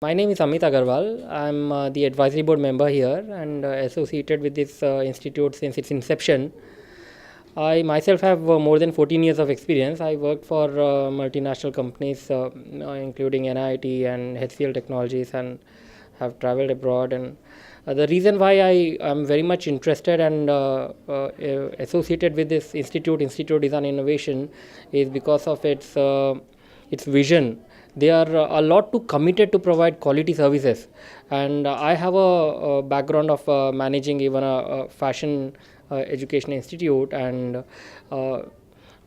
My name is Amit Agarwal. I'm the advisory board member here and associated with this institute since its inception. I myself have more than 14 years of experience. I worked for multinational companies, including NIT and HCL Technologies, and have traveled abroad. And the reason why I am very much interested and associated with this Institute Design Innovation, is because of its vision. They are a lot too committed to provide quality services, and I have a background of managing even a fashion education institute, and uh,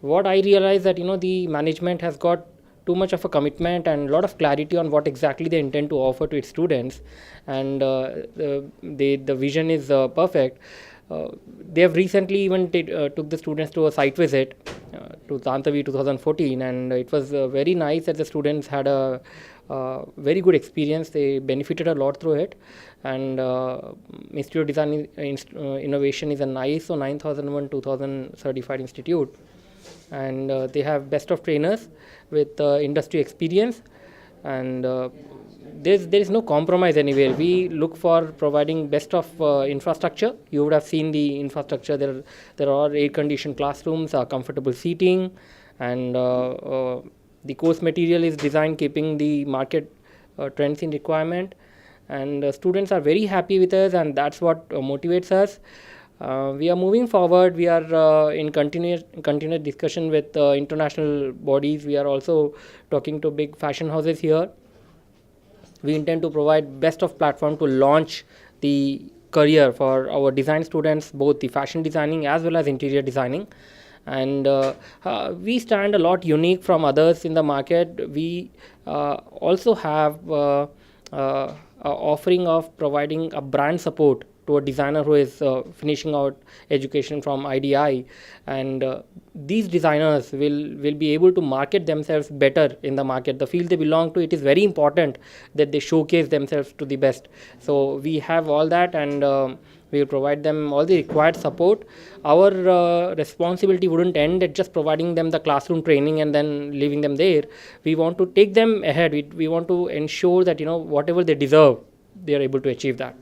what I realized that the management has got too much of a commitment and a lot of clarity on what exactly they intend to offer to its students, and the vision is perfect. They have recently even took the students to a site visit to Tantavi 2014, and it was very nice that the students had a very good experience. They benefited a lot through it, and Institute of Design Innovation is an ISO 9001:2000 certified institute, and they have best of trainers with industry experience, and there is no compromise anywhere. We look for providing best of infrastructure. You would have seen the infrastructure. There are air conditioned classrooms, comfortable seating, and the course material is designed keeping the market trends in requirement, and students are very happy with us, and that's what motivates us. We are moving forward. We are in continuous discussion with international bodies. We are also talking to big fashion houses here. We intend to provide best of platform to launch the career for our design students, both the fashion designing as well as interior designing. And we stand a lot unique from others in the market. We also have a offering of providing a brand support to a designer who is finishing out education from IDI, and these designers will be able to market themselves better in the market. The field they belong to, it is very important that they showcase themselves to the best. So we have all that, and we will provide them all the required support. Our responsibility wouldn't end at just providing them the classroom training and then leaving them there. We want to take them ahead. We want to ensure that whatever they deserve, they are able to achieve that.